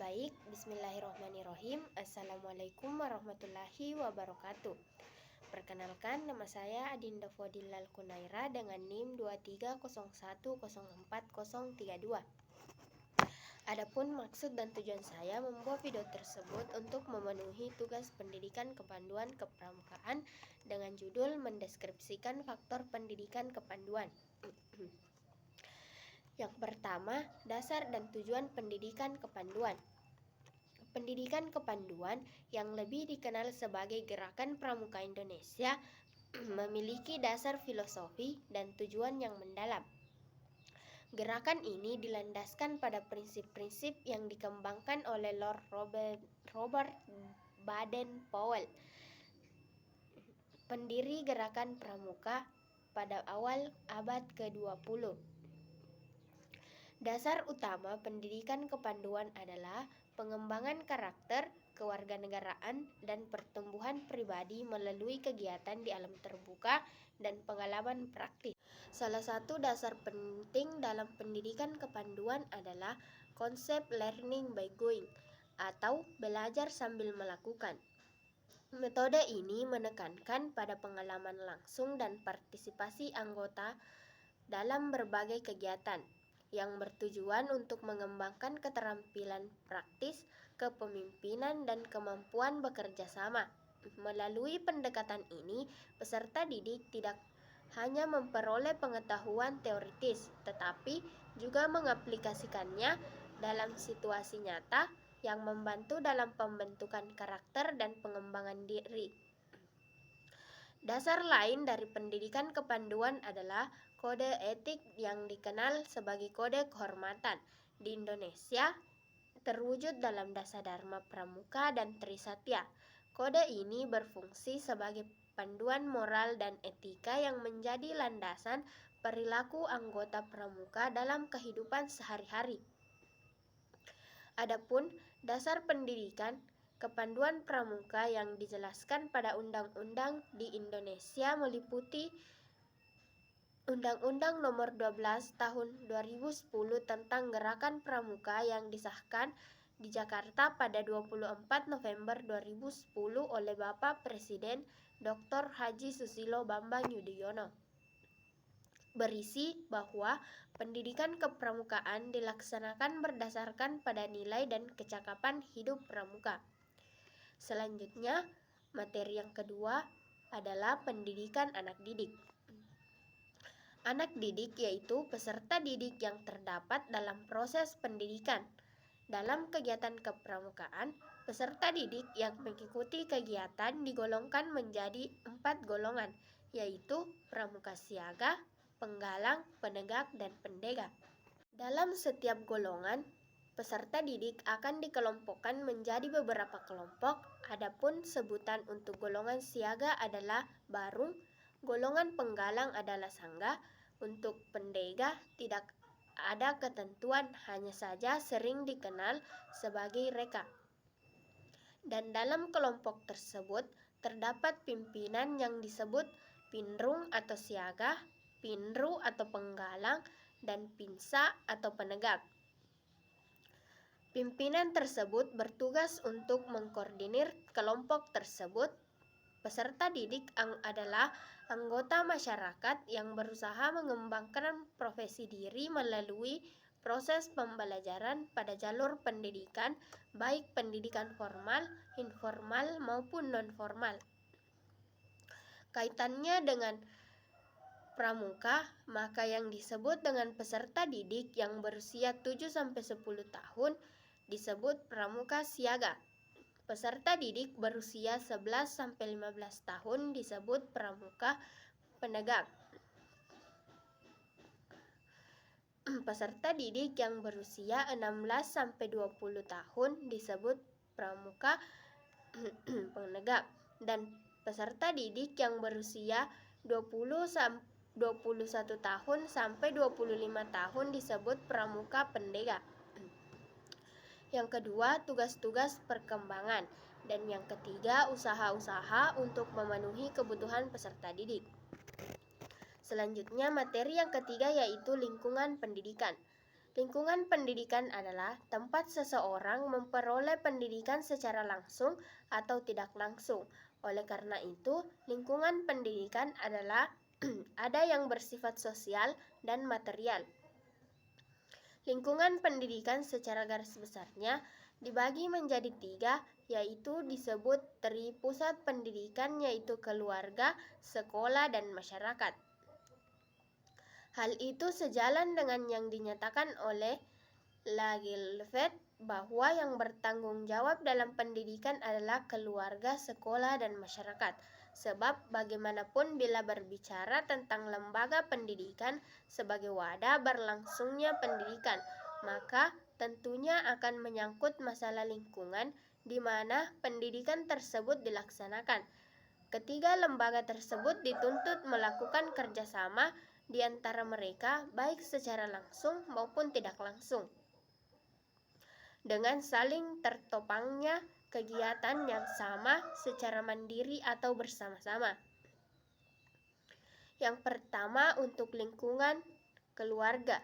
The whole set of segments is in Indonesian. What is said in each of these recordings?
Baik, bismillahirrahmanirrahim. Assalamualaikum warahmatullahi wabarakatuh. Perkenalkan, nama saya Adinda Fadilal Kunaira dengan NIM 2301040032. Adapun maksud dan tujuan saya membuat video tersebut untuk memenuhi tugas pendidikan kepanduan kepramukaan dengan judul mendeskripsikan faktor pendidikan kepanduan. Yang pertama, dasar dan tujuan pendidikan kepanduan. Pendidikan kepanduan yang lebih dikenal sebagai Gerakan Pramuka Indonesia memiliki dasar filosofi dan tujuan yang mendalam. Gerakan ini dilandaskan pada prinsip-prinsip yang dikembangkan oleh Lord Robert Baden-Powell, pendiri Gerakan Pramuka pada awal abad ke-20. Dasar utama pendidikan kepanduan adalah pengembangan karakter, kewarganegaraan, dan pertumbuhan pribadi melalui kegiatan di alam terbuka dan pengalaman praktis. Salah satu dasar penting dalam pendidikan kepanduan adalah konsep learning by doing atau belajar sambil melakukan. Metode ini menekankan pada pengalaman langsung dan partisipasi anggota dalam berbagai kegiatan yang bertujuan untuk mengembangkan keterampilan praktis, kepemimpinan, dan kemampuan bekerja sama. Melalui pendekatan ini, peserta didik tidak hanya memperoleh pengetahuan teoritis, tetapi juga mengaplikasikannya dalam situasi nyata yang membantu dalam pembentukan karakter dan pengembangan diri. Dasar lain dari pendidikan kepanduan adalah kode etik yang dikenal sebagai kode kehormatan. Di Indonesia terwujud dalam Dasadharma Pramuka dan Trisatya. Kode ini berfungsi sebagai panduan moral dan etika yang menjadi landasan perilaku anggota pramuka dalam kehidupan sehari-hari. Adapun dasar pendidikan kepanduan pramuka yang dijelaskan pada undang-undang di Indonesia meliputi Undang-Undang Nomor 12 Tahun 2010 tentang Gerakan Pramuka yang disahkan di Jakarta pada 24 November 2010 oleh Bapak Presiden Dr. Haji Susilo Bambang Yudhoyono. Berisi bahwa pendidikan kepramukaan dilaksanakan berdasarkan pada nilai dan kecakapan hidup pramuka. Selanjutnya, materi yang kedua adalah pendidikan anak didik. Anak didik yaitu peserta didik yang terdapat dalam proses pendidikan. Dalam kegiatan kepramukaan, peserta didik yang mengikuti kegiatan digolongkan menjadi 4 golongan, yaitu pramuka siaga, penggalang, penegak, dan pendega. Dalam setiap golongan, peserta didik akan dikelompokkan menjadi beberapa kelompok. Adapun sebutan untuk golongan siaga adalah barung, golongan penggalang adalah sangga, untuk pendega tidak ada ketentuan, hanya saja sering dikenal sebagai reka. Dan dalam kelompok tersebut terdapat pimpinan yang disebut pinrung atau siaga, pinru atau penggalang, dan pinsa atau penegak. Pimpinan tersebut bertugas untuk mengkoordinir kelompok tersebut. Peserta didik adalah anggota masyarakat yang berusaha mengembangkan profesi diri melalui proses pembelajaran pada jalur pendidikan, baik pendidikan formal, informal, maupun non-formal. Kaitannya dengan pramuka, maka yang disebut dengan peserta didik yang berusia 7-10 tahun disebut pramuka siaga. Peserta didik berusia 11-15 tahun disebut pramuka penegak. Peserta didik yang berusia 16-20 tahun disebut pramuka penegak. Dan peserta didik yang berusia 21 tahun sampai 25 tahun disebut pramuka pendega. Yang kedua, tugas-tugas perkembangan. Dan yang ketiga, usaha-usaha untuk memenuhi kebutuhan peserta didik. Selanjutnya, materi yang ketiga yaitu lingkungan pendidikan. Lingkungan pendidikan adalah tempat seseorang memperoleh pendidikan secara langsung atau tidak langsung. Oleh karena itu, lingkungan pendidikan adalah ada yang bersifat sosial dan material. Lingkungan pendidikan secara garis besarnya dibagi menjadi 3, yaitu disebut dari pusat pendidikan, yaitu keluarga, sekolah, dan masyarakat. Hal itu sejalan dengan yang dinyatakan oleh Lagerfeld bahwa yang bertanggung jawab dalam pendidikan adalah keluarga, sekolah, dan masyarakat. Sebab bagaimanapun bila berbicara tentang lembaga pendidikan sebagai wadah berlangsungnya pendidikan, maka tentunya akan menyangkut masalah lingkungan di mana pendidikan tersebut dilaksanakan. Ketiga lembaga tersebut dituntut melakukan kerjasama di antara mereka baik secara langsung maupun tidak langsung, dengan saling tertopangnya kegiatan yang sama secara mandiri atau bersama-sama. Yang pertama, untuk lingkungan keluarga.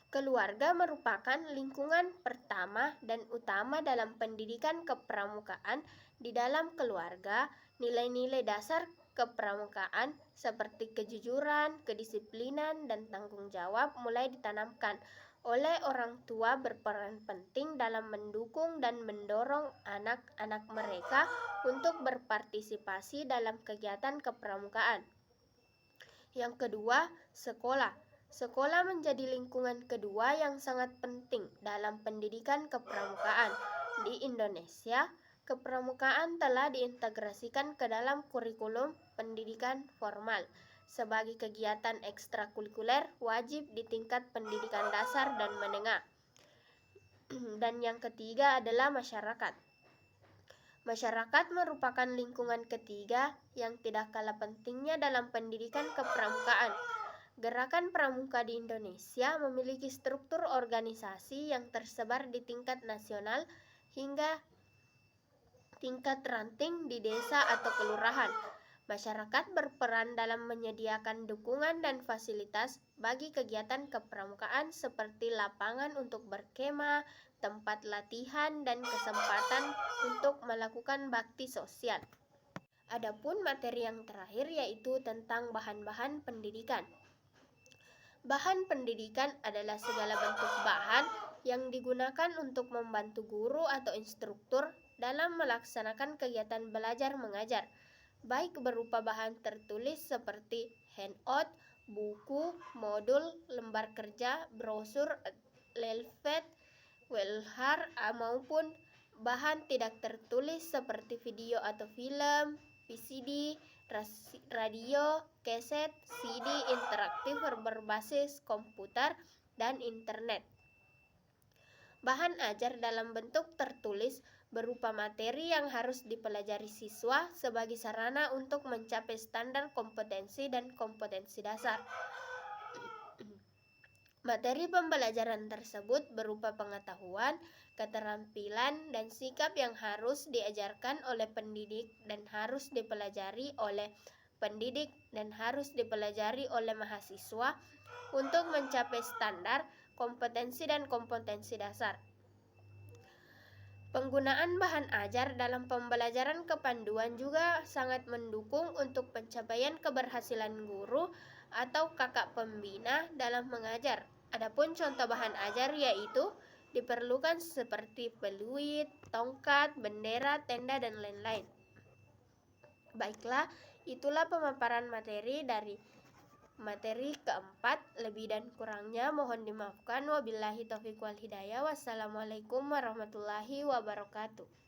Keluarga merupakan lingkungan pertama dan utama dalam pendidikan kepramukaan. Di dalam keluarga, nilai-nilai dasar kepramukaan seperti kejujuran, kedisiplinan, dan tanggung jawab mulai ditanamkan. Oleh orang tua berperan penting dalam mendukung dan mendorong anak-anak mereka untuk berpartisipasi dalam kegiatan kepramukaan. Yang kedua, sekolah. Sekolah menjadi lingkungan kedua yang sangat penting dalam pendidikan kepramukaan. Di Indonesia, kepramukaan telah diintegrasikan ke dalam kurikulum pendidikan formal sebagai kegiatan ekstrakurikuler wajib di tingkat pendidikan dasar dan menengah. Dan yang ketiga adalah masyarakat. Masyarakat merupakan lingkungan ketiga yang tidak kalah pentingnya dalam pendidikan kepramukaan. Gerakan pramuka di Indonesia memiliki struktur organisasi yang tersebar di tingkat nasional hingga tingkat ranting di desa atau kelurahan. Masyarakat berperan dalam menyediakan dukungan dan fasilitas bagi kegiatan kepramukaan seperti lapangan untuk berkemah, tempat latihan, dan kesempatan untuk melakukan bakti sosial. Adapun materi yang terakhir yaitu tentang bahan-bahan pendidikan. Bahan pendidikan adalah segala bentuk bahan yang digunakan untuk membantu guru atau instruktur dalam melaksanakan kegiatan belajar mengajar, baik berupa bahan tertulis seperti handout, buku, modul, lembar kerja, brosur, leaflet, welhar, maupun bahan tidak tertulis seperti video atau film, VCD, radio, kaset, CD interaktif berbasis komputer, dan internet. Bahan ajar dalam bentuk tertulis berupa materi yang harus dipelajari siswa sebagai sarana untuk mencapai standar kompetensi dan kompetensi dasar. Materi pembelajaran tersebut berupa pengetahuan, keterampilan, dan sikap yang harus diajarkan oleh pendidik dan harus dipelajari oleh pendidik dan harus dipelajari oleh mahasiswa untuk mencapai standar kompetensi dan kompetensi dasar. Penggunaan bahan ajar dalam pembelajaran kepanduan juga sangat mendukung untuk pencapaian keberhasilan guru atau kakak pembina dalam mengajar. Adapun contoh bahan ajar yaitu diperlukan seperti peluit, tongkat, bendera, tenda, dan lain-lain. Baiklah, itulah pemaparan materi dari materi keempat. Lebih dan kurangnya mohon dimaafkan. Wabillahi taufiq wal hidayah. Wassalamualaikum warahmatullahi wabarakatuh.